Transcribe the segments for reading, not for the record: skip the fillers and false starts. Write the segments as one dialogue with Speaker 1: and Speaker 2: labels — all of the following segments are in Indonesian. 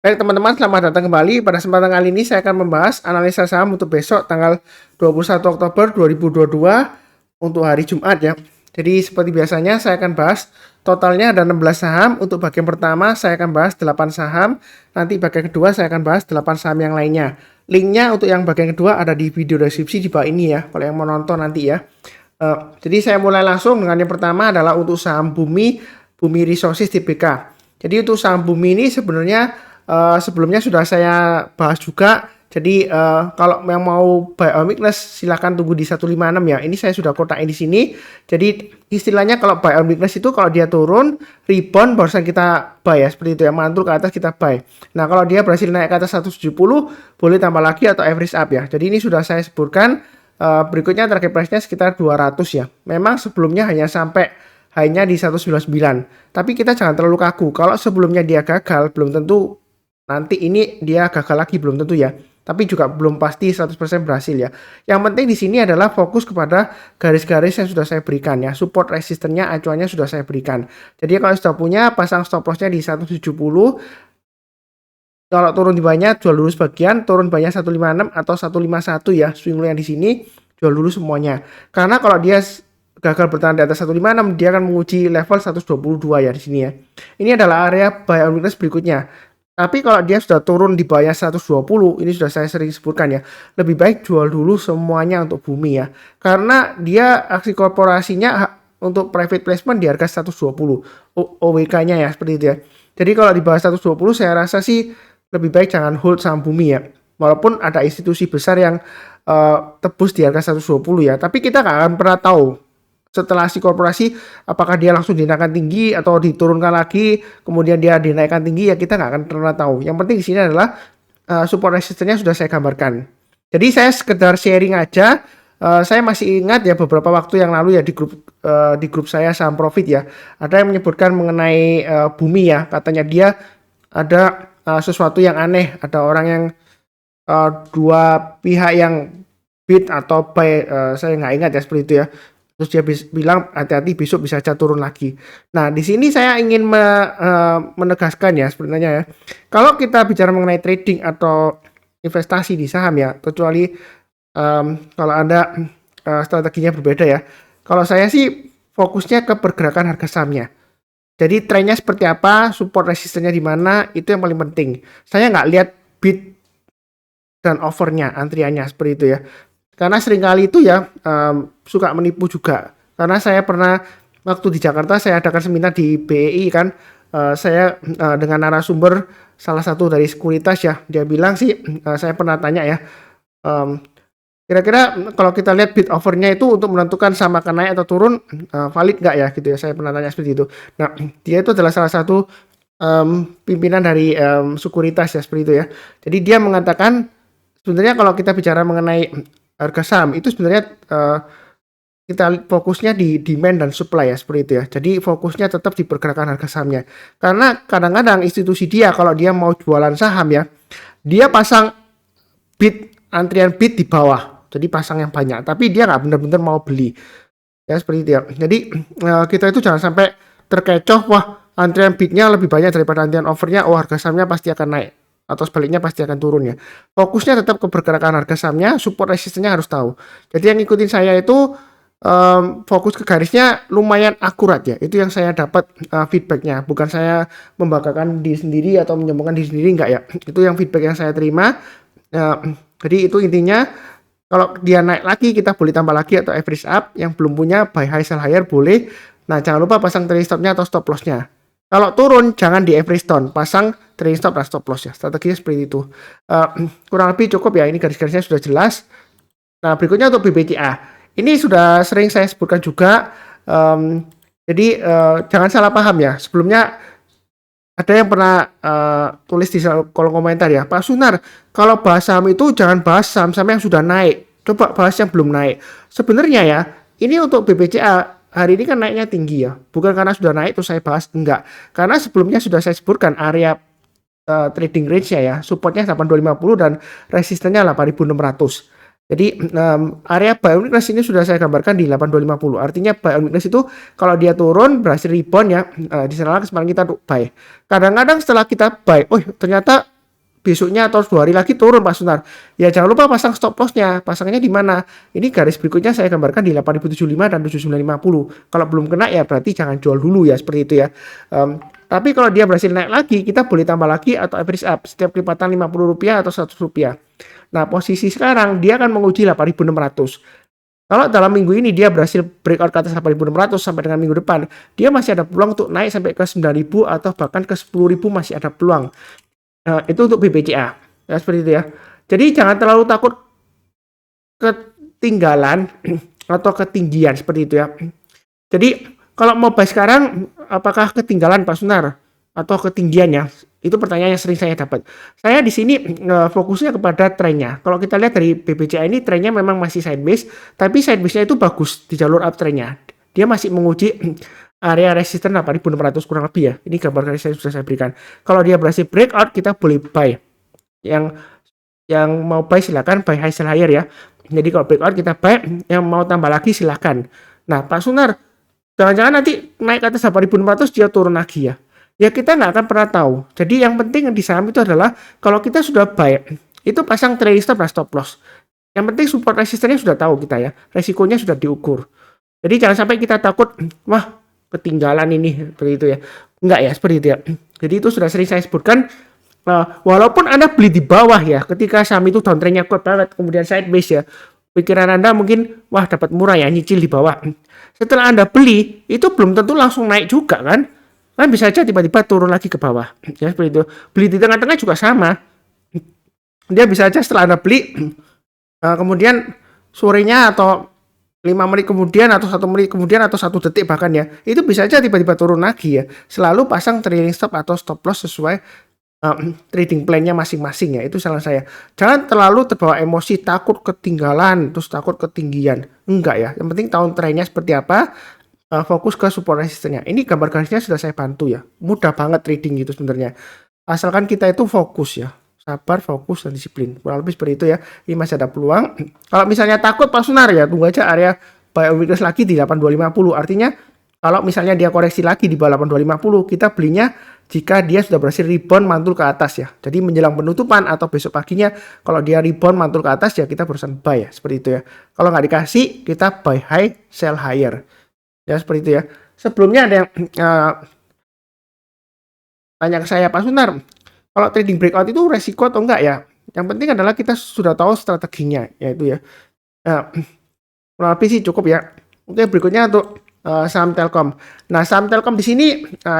Speaker 1: Baik teman-teman, selamat datang kembali. Pada kesempatan kali ini saya akan membahas analisa saham untuk besok tanggal 21 Oktober 2022 untuk hari Jumat ya. Jadi seperti biasanya saya akan bahas totalnya ada 16 saham. Untuk bagian pertama saya akan bahas 8 saham. Nanti bagian kedua saya akan bahas 8 saham yang lainnya. Linknya untuk yang bagian kedua ada di video deskripsi di bawah ini ya, kalau yang mau nonton nanti ya. Jadi saya mulai langsung dengan yang pertama adalah untuk saham Bumi Resources Tbk. Jadi untuk saham Bumi ini sebenarnya sebelumnya sudah saya bahas juga. Jadi kalau yang mau buy on weakness silahkan tunggu di 156 ya. Ini saya sudah kotakin di sini. Jadi istilahnya kalau buy on weakness itu kalau dia turun rebound barusan kita buy ya, seperti itu ya, mantul ke atas kita buy. Nah kalau dia berhasil naik ke atas 170 boleh tambah lagi atau average up ya. Jadi ini sudah saya sebutkan. Berikutnya target price-nya sekitar 200 ya. Memang sebelumnya hanya sampai hanya di 199. Tapi kita jangan terlalu kaku. Kalau sebelumnya dia gagal belum tentu nanti ini dia gagal lagi, belum tentu ya. Tapi juga belum pasti 100% berhasil ya. Yang penting di sini adalah fokus kepada garis-garis yang sudah saya berikan ya. Support resistennya, acuannya sudah saya berikan. Jadi kalau sudah punya, pasang stop lossnya di 170. Kalau turun di banyak, jual dulu sebagian. Turun banyak 156 atau 151 ya. Swing low yang di sini, jual dulu semuanya. Karena kalau dia gagal bertahan di atas 156, dia akan menguji level 122 ya di sini ya. Ini adalah area buy on weakness berikutnya. Tapi kalau dia sudah turun di bawah 120, ini sudah saya sering sebutkan ya, lebih baik jual dulu semuanya untuk Bumi ya. Karena dia aksi korporasinya untuk private placement di harga 120, OWK-nya ya, seperti itu ya. Jadi kalau di bawah 120 saya rasa sih lebih baik jangan hold saham Bumi ya. Walaupun ada institusi besar yang tebus di harga 120 ya, tapi kita nggak akan pernah tahu setelah si korporasi apakah dia langsung dinaikkan tinggi atau diturunkan lagi kemudian dia dinaikkan tinggi ya, kita nggak akan pernah tahu. Yang penting di sini adalah support resistennya sudah saya gambarkan. Jadi saya sekedar sharing aja. Saya masih ingat ya beberapa waktu yang lalu ya di grup saya saham profit ya, ada yang menyebutkan mengenai Bumi ya, katanya dia ada sesuatu yang aneh, ada orang yang dua pihak yang bid atau buy, saya nggak ingat ya seperti itu ya. Terus dia bilang hati-hati besok bisa aja turun lagi. Nah di sini saya ingin menegaskan ya sebenarnya ya, kalau kita bicara mengenai trading atau investasi di saham ya, kecuali kalau Anda strateginya berbeda ya. Kalau saya sih fokusnya ke pergerakan harga sahamnya. Jadi trennya seperti apa, support resistennya di mana, itu yang paling penting. Saya nggak lihat bid dan offernya, antriannya seperti itu ya. Karena seringkali itu ya suka menipu juga. Karena saya pernah waktu di Jakarta saya adakan seminar di BEI kan, saya dengan narasumber salah satu dari sekuritas ya, dia bilang sih, saya pernah tanya ya, kira-kira kalau kita lihat bid offernya itu untuk menentukan saham akan naik atau turun valid nggak ya gitu ya, saya pernah tanya seperti itu. Nah dia itu adalah salah satu pimpinan dari sekuritas ya seperti itu ya. Jadi dia mengatakan sebenarnya kalau kita bicara mengenai harga saham itu sebenarnya kita fokusnya di demand dan supply ya seperti itu ya. Jadi fokusnya tetap di pergerakan harga sahamnya. Karena kadang-kadang institusi dia kalau dia mau jualan saham ya, dia pasang bid, antrian bid di bawah. Jadi pasang yang banyak, tapi dia nggak benar-benar mau beli. Ya seperti itu ya. Jadi kita itu jangan sampai terkecoh, wah antrian bidnya lebih banyak daripada antrian offernya, oh harga sahamnya pasti akan naik. Atau sebaliknya pasti akan turun ya. Fokusnya tetap ke pergerakan harga sahamnya, support resistennya harus tahu. Jadi yang ngikutin saya itu fokus ke garisnya lumayan akurat ya. Itu yang saya dapat feedbacknya. Bukan saya membanggakan diri sendiri atau menyombongkan diri sendiri, enggak ya. Itu yang feedback yang saya terima. Jadi itu intinya, kalau dia naik lagi kita boleh tambah lagi atau average up. Yang belum punya buy high sell higher boleh. Nah jangan lupa pasang trailing stopnya atau stop lossnya. Kalau turun jangan di average down, pasang trailing stop dan stop loss ya. Strateginya seperti itu. Kurang lebih cukup ya, ini garis-garisnya sudah jelas. Nah berikutnya untuk BBCA. Ini sudah sering saya sebutkan juga. Jadi jangan salah paham ya. Sebelumnya ada yang pernah tulis di kolom komentar ya, Pak Sunar, kalau bahas saham itu jangan bahas saham-saham yang sudah naik. Coba bahas yang belum naik. Sebenarnya ya, ini untuk BBCA hari ini kan naiknya tinggi ya, bukan karena sudah naik terus saya bahas, enggak. Karena sebelumnya sudah saya sebutkan area trading range-nya ya, supportnya 8250 dan resistennya 8600. Jadi area buy on weakness ini sudah saya gambarkan di 8250. Artinya buy on weakness itu kalau dia turun berhasil rebound ya, di sana kesempatan kita untuk buy. Kadang-kadang setelah kita buy, oh ternyata besoknya atau 2 hari lagi turun Pak Sunar, ya jangan lupa pasang stop loss-nya. Pasangnya di mana? Ini garis berikutnya saya gambarkan di 8075 dan 7950. Kalau belum kena ya berarti jangan jual dulu ya, seperti itu ya. Tapi kalau dia berhasil naik lagi, kita boleh tambah lagi atau average up setiap kelipatan Rp50 atau Rp100. Nah, posisi sekarang dia akan menguji 8.600. Kalau dalam minggu ini dia berhasil breakout ke atas 8.600 sampai dengan minggu depan, dia masih ada peluang untuk naik sampai ke 9.000 atau bahkan ke 10.000 masih ada peluang. Itu untuk BBCA. Ya, seperti itu ya. Jadi jangan terlalu takut ketinggalan atau ketinggian seperti itu ya. Jadi kalau mau buy sekarang, apakah ketinggalan Pak Sunar atau ketinggiannya? Itu pertanyaan yang sering saya dapat. Saya di sini fokusnya kepada trennya. Kalau kita lihat dari BBCA ini trennya memang masih sideways, tapi sideways-nya itu bagus di jalur uptrendnya. Dia masih menguji area resisten 8.600 kurang lebih ya. Ini gambar garis yang sudah saya berikan. Kalau dia berhasil breakout, kita boleh buy. Yang mau buy silakan buy high sell higher ya. Jadi kalau breakout kita buy, yang mau tambah lagi silakan. Nah, Pak Sunar, jangan-jangan nanti naik ke atas 8.600 dia turun lagi ya. Ya kita nggak akan pernah tahu. Jadi yang penting di saham itu adalah kalau kita sudah buy, itu pasang trailing stop dan stop loss. Yang penting support resistennya sudah tahu kita ya. Resikonya sudah diukur. Jadi jangan sampai kita takut, wah ketinggalan ini, seperti itu ya. Enggak ya, seperti itu ya. Jadi itu sudah sering saya sebutkan, walaupun Anda beli di bawah ya, ketika saham itu downtrendnya kuat banget, kemudian sideways ya, pikiran Anda mungkin, wah dapat murah ya, nyicil di bawah. Setelah Anda beli, itu belum tentu langsung naik juga kan. Kan bisa aja tiba-tiba turun lagi ke bawah. Ya seperti itu. Beli di tengah-tengah juga sama. Dia bisa aja setelah Anda beli, kemudian sorenya atau 5 menit kemudian atau 1 menit kemudian atau 1 detik bahkan ya, itu bisa aja tiba-tiba turun lagi ya. Selalu pasang trailing stop atau stop loss sesuai trading plan-nya masing-masing ya. Itu salah saya. Jangan terlalu terbawa emosi, takut ketinggalan, terus takut ketinggian. Enggak ya. Yang penting tahun trennya seperti apa, fokus ke support resistennya. Ini gambar garisnya sudah saya bantu ya. Mudah banget trading gitu sebenarnya. Asalkan kita itu fokus ya. Sabar, fokus, dan disiplin. Kurang lebih seperti itu ya. Ini masih ada peluang. Kalau misalnya takut Pak Sunar ya, tunggu aja area buy on weakness lagi di 8250. Artinya kalau misalnya dia koreksi lagi di bawah 8250, kita belinya jika dia sudah berhasil rebound mantul ke atas ya. Jadi menjelang penutupan atau besok paginya, kalau dia rebound mantul ke atas ya kita barusan buy ya. Seperti itu ya. Kalau nggak dikasih, kita buy high, sell higher. Ya seperti itu ya. Sebelumnya ada yang tanya ke saya, Pak Sunar, kalau trading breakout itu resiko atau enggak ya? Yang penting adalah kita sudah tahu strateginya, yaitu ya. Kurang lebih sih cukup ya. Oke, berikutnya untuk saham Telkom. Nah, saham Telkom di sini,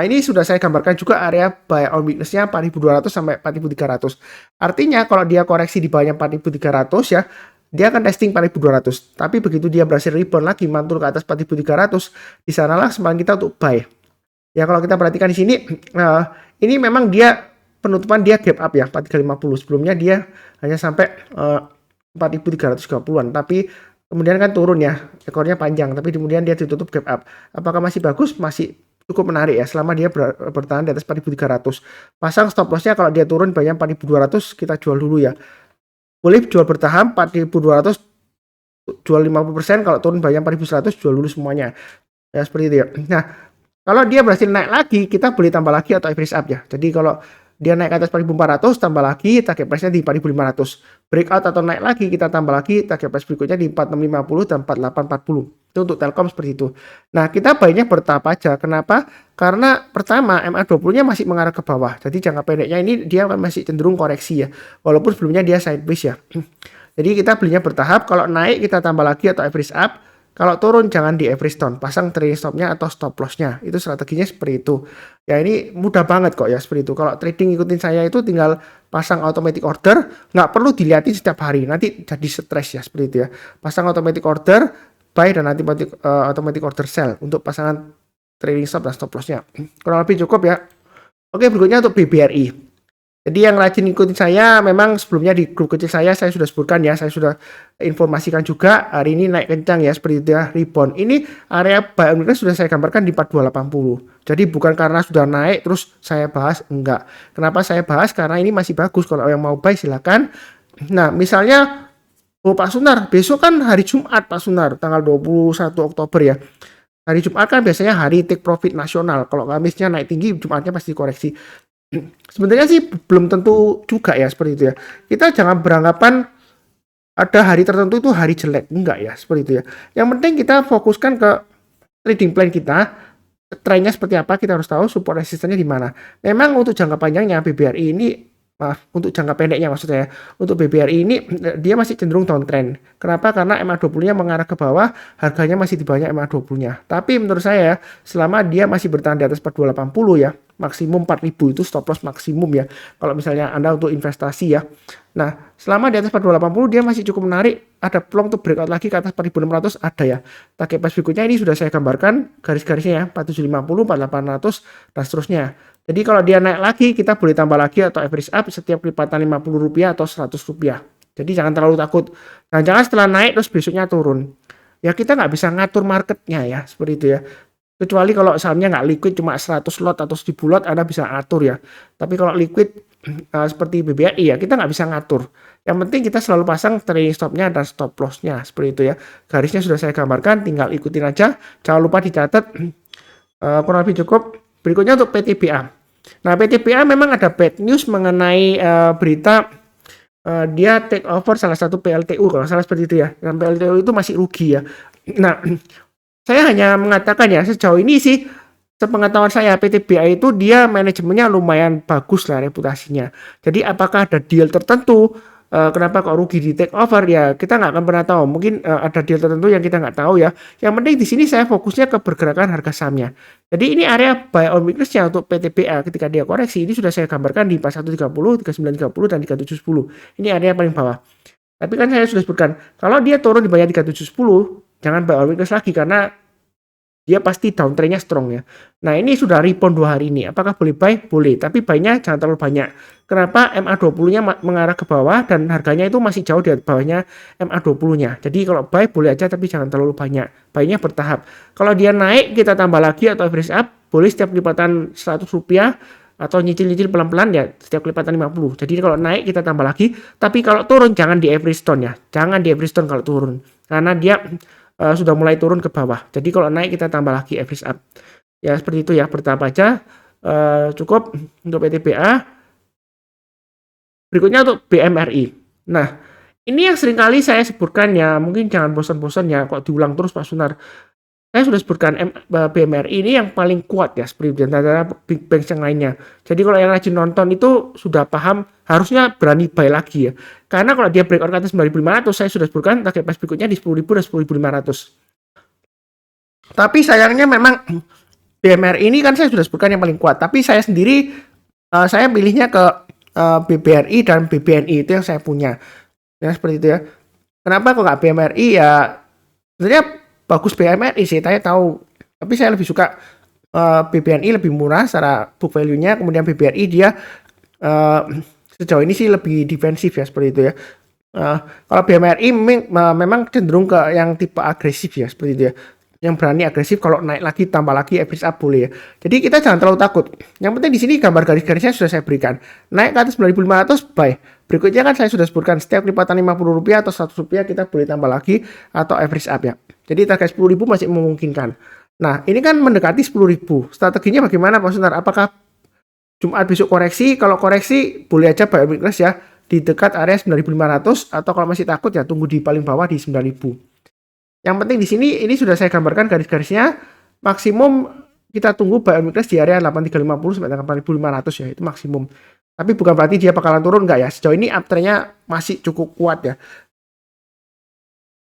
Speaker 1: ini sudah saya gambarkan juga area buy on weakness-nya 4.200 sampai 4.300. Artinya kalau dia koreksi di bawahnya 4.300 ya, dia akan testing 4.200. Tapi begitu dia berhasil rebound lagi mantul ke atas 4.300, di sanalah kesempatan kita untuk buy. Ya kalau kita perhatikan di sini, ini memang dia penutupan dia gap up ya 4.350. Sebelumnya dia hanya sampai 4.330-an, tapi kemudian kan turun ya, ekornya panjang, tapi kemudian dia ditutup gap up. Apakah masih bagus? Masih cukup menarik ya selama dia bertahan di atas 4.300. Pasang stop loss-nya kalau dia turun banyak 4.200 kita jual dulu ya. Boleh jual bertahap 4.200, jual 50%, kalau turun banyak 4.100 jual dulu semuanya. Ya seperti itu ya. Nah, kalau dia berhasil naik lagi, kita boleh tambah lagi atau average up ya. Jadi kalau dia naik ke atas 4.400, tambah lagi target price-nya di 4.500. Breakout atau naik lagi, kita tambah lagi target price berikutnya di 4650 dan 4840. Itu untuk Telkom seperti itu. Nah, kita buy-nya bertahap aja. Kenapa? Karena pertama, MA20-nya masih mengarah ke bawah. Jadi jangka pendeknya ini dia masih cenderung koreksi ya. Walaupun sebelumnya dia sideways ya. Jadi kita belinya bertahap. Kalau naik kita tambah lagi atau average up. Kalau turun jangan di average down, pasang trailing stop-nya atau stop loss-nya. Itu strateginya seperti itu. Ya ini mudah banget kok ya seperti itu. Kalau trading ikutin saya itu tinggal pasang automatic order, nggak perlu dilihatin setiap hari. Nanti jadi stres ya seperti itu ya. Pasang automatic order, buy dan nanti automatic order sell untuk pasangan trailing stop dan stop loss-nya. Kurang lebih cukup ya. Oke, berikutnya untuk BBRI. Jadi yang rajin ikutin saya, memang sebelumnya di grup kecil saya sudah sebutkan ya, saya sudah informasikan juga hari ini naik kencang ya, seperti itu ya, rebound. Ini area buy on weakness sudah saya gambarkan di 4280. Jadi bukan karena sudah naik terus saya bahas, enggak. Kenapa saya bahas? Karena ini masih bagus, kalau yang mau buy silakan. Nah, misalnya, oh Pak Sunar, besok kan hari Jumat Pak Sunar, tanggal 21 Oktober ya. Hari Jumat kan biasanya hari take profit nasional. Kalau Kamisnya naik tinggi, Jumatnya pasti koreksi. Sebenarnya sih belum tentu juga ya seperti itu ya. Kita jangan beranggapan ada hari tertentu itu hari jelek, enggak ya seperti itu ya. Yang penting kita fokuskan ke trading plan kita, trennya seperti apa kita harus tahu, support resistennya di mana. Memang untuk jangka panjangnya BBRI ini, maaf, untuk jangka pendeknya maksudnya ya, untuk BBRI ini dia masih cenderung downtrend. Kenapa? Karena MA20-nya mengarah ke bawah, harganya masih di bawahnya MA20-nya. Tapi menurut saya selama dia masih bertahan di atas 4280 ya, maksimum 4000 itu stop loss maksimum ya. Kalau misalnya Anda untuk investasi ya. Nah, selama di atas 4280 dia masih cukup menarik, ada peluang untuk breakout lagi ke atas 4600 ada ya. Target price berikutnya ini sudah saya gambarkan garis-garisnya ya, 4750, 4800 dan seterusnya. Jadi kalau dia naik lagi kita boleh tambah lagi atau average up setiap kelipatan Rp50 atau Rp100. Jadi jangan terlalu takut. Jangan-jangan setelah naik terus besoknya turun. Ya kita nggak bisa ngatur marketnya ya, seperti itu ya. Kecuali kalau sahamnya nggak liquid cuma 100 lot atau 1000 lot Anda bisa atur ya. Tapi kalau liquid seperti BBRI ya kita nggak bisa ngatur. Yang penting kita selalu pasang trailing stopnya dan stop lossnya seperti itu ya. Garisnya sudah saya gambarkan, tinggal ikutin aja. Jangan lupa dicatat. Kurang lebih cukup. Berikutnya untuk PTBA. Nah PTBA memang ada bad news mengenai berita dia take over salah satu PLTU kalau salah seperti itu ya. Dan PLTU itu masih rugi ya. Nah saya hanya mengatakan ya sejauh ini sih sepengetahuan saya PTBA itu dia manajemennya lumayan bagus lah reputasinya. Jadi apakah ada deal tertentu kenapa kok rugi di take over ya kita nggak akan pernah tahu. Mungkin ada deal tertentu yang kita nggak tahu ya. Yang penting di sini saya fokusnya ke pergerakan harga sahamnya. Jadi ini area buy on weakness-nya untuk PTBA ketika dia koreksi ini sudah saya gambarkan di 4130, 3930 dan 3710. Ini area paling bawah. Tapi kan saya sudah sebutkan kalau dia turun di bawah 3710 jangan buy on weakness lagi karena dia pasti downtrendnya strong ya. Nah ini sudah rebound 2 hari ini. Apakah boleh buy? Boleh. Tapi buy-nya jangan terlalu banyak. Kenapa? MA20-nya mengarah ke bawah dan harganya itu masih jauh di bawahnya MA20-nya. Jadi kalau buy boleh aja tapi jangan terlalu banyak. Buy-nya bertahap. Kalau dia naik kita tambah lagi atau average up. Boleh setiap kelipatan Rp100 atau nyicil-nyicil pelan-pelan ya setiap kelipatan 50. Jadi kalau naik kita tambah lagi. Tapi kalau turun jangan di average stone ya. Jangan di average stone kalau turun. Karena dia sudah mulai turun ke bawah. Jadi kalau naik kita tambah lagi average up. Ya seperti itu ya, bertahap aja. Cukup untuk PTBA. Berikutnya untuk BMRI. Nah, ini yang seringkali saya sebutkan ya, mungkin jangan bosan-bosan ya kok diulang terus Pak Sunar. Saya sudah sebutkan BMRI ini yang paling kuat ya, seperti antara big banks yang lainnya. Jadi kalau yang rajin nonton itu sudah paham, harusnya berani buy lagi ya. Karena kalau dia breakout ke atas 9.500, saya sudah sebutkan target price berikutnya di 10.000 dan 10.500. Tapi sayangnya memang BMRI ini kan saya sudah sebutkan yang paling kuat. Tapi saya sendiri, saya pilihnya ke BBRI dan BBNI itu yang saya punya. Ya seperti itu ya. Kenapa kok nggak BMRI ya? Sebenarnya bagus BMRI sih, saya tahu. Tapi saya lebih suka BBNI lebih murah secara book value-nya. Kemudian BBRI dia sejauh ini sih lebih defensif ya seperti itu ya. Kalau BMRI memang cenderung ke yang tipe agresif ya seperti itu ya. Yang berani agresif kalau naik lagi tambah lagi average up boleh ya. Jadi kita jangan terlalu takut. Yang penting di sini gambar garis-garisnya sudah saya berikan. Naik ke atas 9.500 buy. Berikutnya kan saya sudah sebutkan setiap kelipatan Rp50 atau Rp100 kita boleh tambah lagi atau average up ya. Jadi target 10.000 masih memungkinkan. Nah, ini kan mendekati 10.000. Strateginya bagaimana Pak Sunar? Apakah Jumat besok koreksi? Kalau koreksi boleh aja buy weakness ya di dekat area 9.500 atau kalau masih takut ya tunggu di paling bawah di 9.000. Yang penting di sini ini sudah saya gambarkan garis-garisnya. Maksimum kita tunggu buy on weakness di area 8350 sampai 8500 ya, itu maksimum. Tapi bukan berarti dia bakalan turun enggak ya. Sejauh ini uptrendnya masih cukup kuat ya.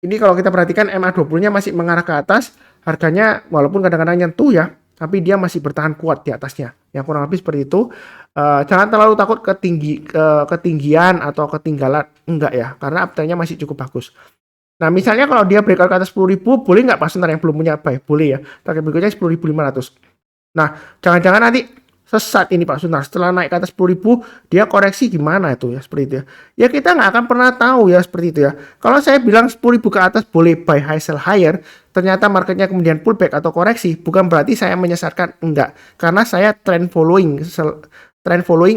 Speaker 1: Ini kalau kita perhatikan MA20-nya masih mengarah ke atas, harganya walaupun kadang-kadang nyentuh ya, tapi dia masih bertahan kuat di atasnya. Yang kurang lebih seperti itu. Jangan terlalu takut ketinggian atau ketinggalan, enggak ya, karena uptrendnya masih cukup bagus. Nah, misalnya kalau dia breakout ke atas 10.000, boleh nggak Pak Sunar yang belum punya buy? Boleh ya. Target berikutnya 10.500. Nah, jangan-jangan nanti sesat ini Pak Sunar. Setelah naik ke atas 10.000, dia koreksi gimana itu ya, seperti itu ya. Ya kita nggak akan pernah tahu ya, seperti itu ya. Kalau saya bilang 10.000 ke atas boleh buy high sell higher, ternyata marketnya kemudian pullback atau koreksi, bukan berarti saya menyesatkan, enggak. Karena saya trend following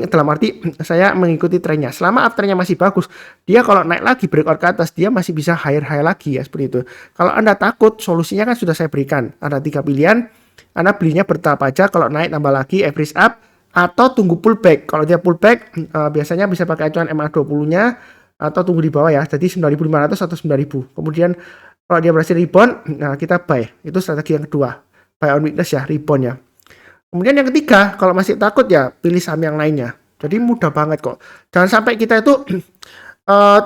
Speaker 1: dalam arti saya mengikuti trennya. Selama uptrendnya masih bagus, dia kalau naik lagi breakout ke atas, dia masih bisa higher high lagi ya seperti itu. Kalau Anda takut, solusinya kan sudah saya berikan. Ada 3 pilihan. Anda belinya bertahap aja, kalau naik tambah lagi average up atau tunggu pullback. Kalau dia pullback biasanya bisa pakai acuan MA20-nya atau tunggu di bawah ya. Jadi 9.500 atau 9.000. Kemudian kalau dia berhasil rebound, nah kita buy. Itu strategi yang kedua. Buy on weakness ya, rebound ya. Kemudian yang ketiga, kalau masih takut ya pilih saham yang lainnya. Jadi mudah banget kok. Jangan sampai kita itu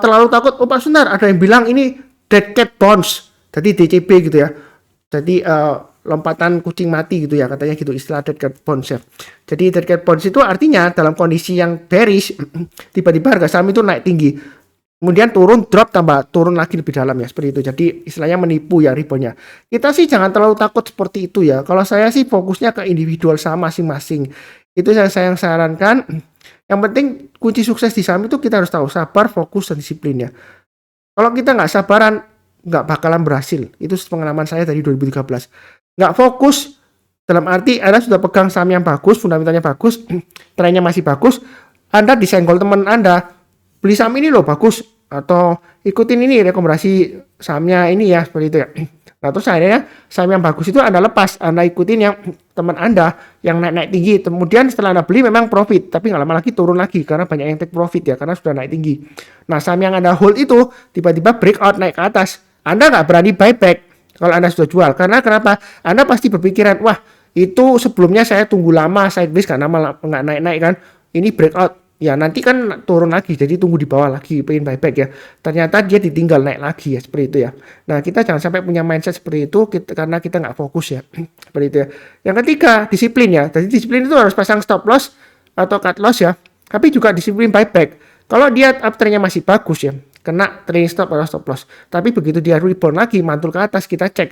Speaker 1: terlalu takut. Oh Pak Sunar, ada yang bilang ini dead cat bounce. Jadi DCB gitu ya. Jadi lompatan kucing mati gitu ya, katanya gitu istilah dead cat bounce ya. Jadi dead cat bounce itu artinya dalam kondisi yang bearish, tiba-tiba harga saham itu naik tinggi. Kemudian turun, drop, tambah turun lagi lebih dalam ya, seperti itu. Jadi istilahnya menipu ya reboundnya. Kita sih jangan terlalu takut seperti itu ya. Kalau saya sih fokusnya ke individual saham masing-masing. Itu saya yang sarankan. Yang penting kunci sukses di saham itu kita harus tahu sabar, fokus, dan disiplin ya. Kalau kita nggak sabaran, nggak bakalan berhasil. Itu pengalaman saya dari 2013. Nggak fokus, dalam arti Anda sudah pegang saham yang bagus, fundamentalnya bagus, trennya masih bagus, Anda disenggol teman Anda, beli saham ini loh bagus, atau ikutin ini rekomendasi sahamnya ini ya, seperti itu ya. Nah terus akhirnya saham yang bagus itu Anda lepas, Anda ikutin yang teman Anda yang naik-naik tinggi. Kemudian setelah Anda beli memang profit, tapi nggak lama lagi turun lagi karena banyak yang take profit ya, karena sudah naik tinggi. Nah saham yang Anda hold itu tiba-tiba breakout naik ke atas, Anda nggak berani buyback kalau Anda sudah jual. Karena kenapa? Anda pasti berpikiran, wah itu sebelumnya saya tunggu lama sideways karena malah nggak naik-naik kan, ini breakout. Ya nanti kan turun lagi, jadi tunggu di bawah lagi, pengen buyback ya. Ternyata dia ditinggal naik lagi ya, seperti itu ya. Nah kita jangan sampai punya mindset seperti itu, karena kita nggak fokus ya, seperti itu ya. Yang ketiga, disiplin ya. Jadi disiplin itu harus pasang stop loss atau cut loss ya. Tapi juga disiplin buyback. Kalau dia uptrendnya masih bagus ya, kena trailing stop atau stop loss. Tapi begitu dia rebound lagi, mantul ke atas, kita cek.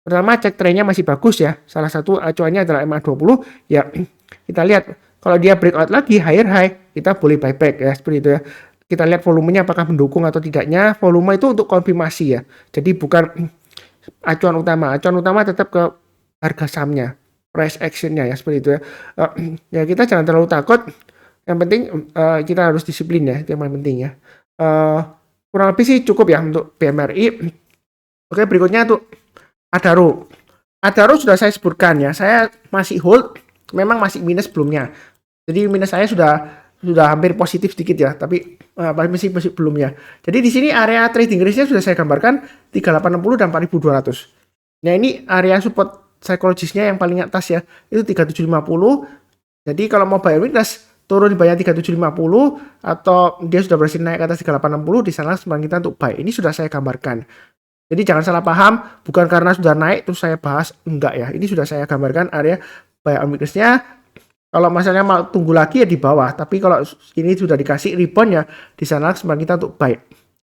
Speaker 1: Pertama cek trennya masih bagus ya. Salah satu acuannya adalah MA20 ya. Kita lihat. Kalau dia breakout lagi higher high, kita boleh buyback ya, seperti itu ya. Kita lihat volumenya apakah mendukung atau tidaknya. Volume itu untuk konfirmasi ya. Jadi bukan acuan utama. Acuan utama tetap ke harga sahamnya, price actionnya ya, seperti itu ya. Ya kita jangan terlalu takut. Yang penting kita harus disiplin ya, itu yang paling penting ya. Kurang lebih sih cukup ya untuk BMRI. Oke, berikutnya tuh Adaro. Adaro sudah saya sebutkan ya. Saya masih hold, memang masih minus sebelumnya. Jadi minus saya sudah hampir positif sedikit ya, tapi masih belum ya. Jadi di sini area trading range-nya sudah saya gambarkan 3860 dan 4200. Nah, ini area support psikologisnya yang paling atas ya, itu 3750. Jadi kalau mau buy weakness turun di bawah 3750 atau dia sudah berhasil naik ke atas 3860, di sana sebenarnya kita untuk buy. Ini sudah saya gambarkan. Jadi jangan salah paham, bukan karena sudah naik terus saya bahas, enggak ya. Ini sudah saya gambarkan area buy on weakness-nya. Kalau misalnya mau tunggu lagi ya di bawah, tapi kalau ini sudah dikasih rebound ya di sana sebenarnya kita untuk buy.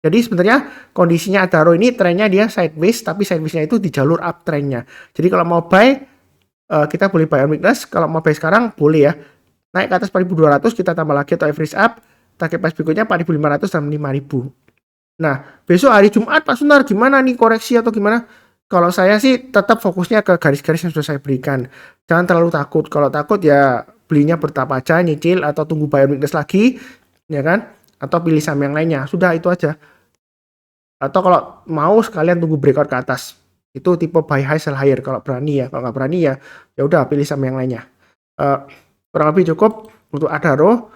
Speaker 1: Jadi sebenarnya kondisinya Adaro ini trennya dia sideways, tapi sideways-nya itu di jalur uptrend-nya. Jadi kalau mau buy kita boleh buy on weakness. Kalau mau buy sekarang boleh ya. Naik ke atas 4.200 kita tambah lagi atau average up. Target price berikutnya 4.500 dan 5.000. Nah besok hari Jumat Pak Sunar gimana nih, koreksi atau gimana? Kalau saya sih tetap fokusnya ke garis-garis yang sudah saya berikan. Jangan terlalu takut. Kalau takut ya belinya bertahap aja, nyicil atau tunggu buy on weakness lagi, ya kan? Atau pilih saham yang lainnya. Sudah itu aja. Atau kalau mau sekalian tunggu breakout ke atas. Itu tipe buy high sell higher kalau berani ya. Kalau nggak berani ya udah pilih saham yang lainnya. Kurang lebih cukup untuk Adaro.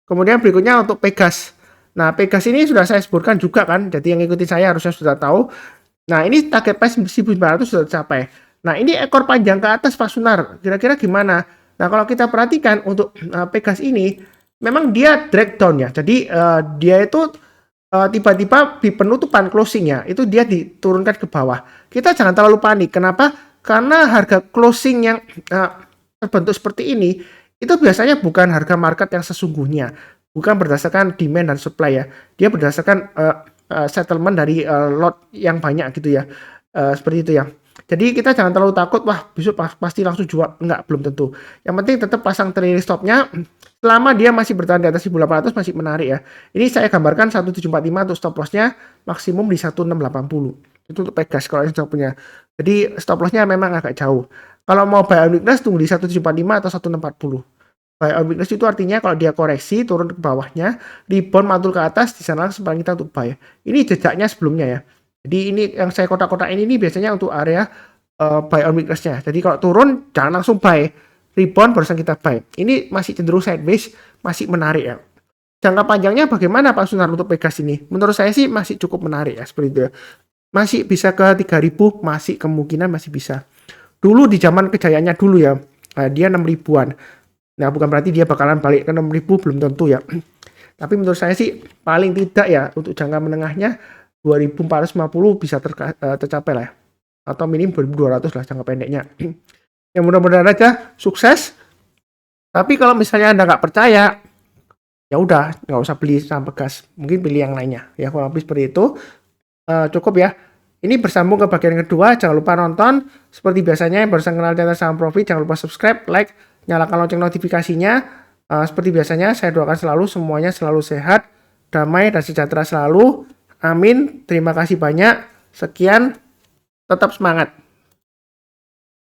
Speaker 1: Kemudian berikutnya untuk Pegas. Nah, Pegas ini sudah saya sebutkan juga kan. Jadi yang ikutin saya harusnya sudah tahu. Nah, ini target price 1.500 sudah tercapai. Nah, ini ekor panjang ke atas Pak Sunar. Kira-kira gimana? Nah, kalau kita perhatikan untuk Pegas ini, memang dia drag down ya. Jadi, dia itu tiba-tiba di penutupan closing-nya, itu dia diturunkan ke bawah. Kita jangan terlalu panik. Kenapa? Karena harga closing yang terbentuk seperti ini, itu biasanya bukan harga market yang sesungguhnya. Bukan berdasarkan demand dan supply ya. Dia berdasarkan settlement dari lot yang banyak gitu ya, seperti itu ya. Jadi kita jangan terlalu takut, wah besok pasti langsung jual, enggak, belum tentu. Yang penting tetap pasang trailing stopnya, selama dia masih bertahan di atas 1.800 masih menarik ya. Ini saya gambarkan 1745 untuk stop lossnya, maksimum di 1680. Itu untuk Pegas kalau yang punya. Jadi stop lossnya memang agak jauh. Kalau mau buy on weakness tunggu di 1745 atau 1640. Buy on weakness itu artinya kalau dia koreksi turun ke bawahnya, rebound mantul ke atas, di sana kesempatan kita untuk buy. Ini jejaknya sebelumnya ya. Jadi ini yang saya kotak-kotak ini biasanya untuk area buy on weakness-nya. Jadi kalau turun jangan langsung buy. rebound barusan kita buy. Ini masih cenderung sideways, masih menarik ya. Jangka panjangnya bagaimana Pak Sunar untuk Pegas ini? Menurut saya sih masih cukup menarik ya seperti itu ya. Masih bisa ke 3.000, masih kemungkinan masih bisa. Dulu di zaman kejayaannya dulu ya, dia 6 ribuan. Nah, bukan berarti dia bakalan balik ke 6.000, belum tentu ya. Tapi menurut saya sih paling tidak ya untuk jangka menengahnya 2.450 bisa tercapai lah ya. Atau minim 2.200 lah jangka pendeknya. Ya mudah-mudahan aja sukses. Tapi kalau misalnya Anda nggak percaya, ya udah nggak usah beli saham Pegas. Mungkin pilih yang lainnya. Ya kurang lebih seperti itu. Cukup ya. Ini bersambung ke bagian kedua. Jangan lupa nonton. Seperti biasanya yang barusan kenal channel Saham Profit, jangan lupa subscribe, like, nyalakan lonceng notifikasinya. Seperti biasanya saya doakan selalu semuanya selalu sehat, damai, dan sejahtera selalu. Amin. Terima kasih banyak. Sekian. Tetap semangat.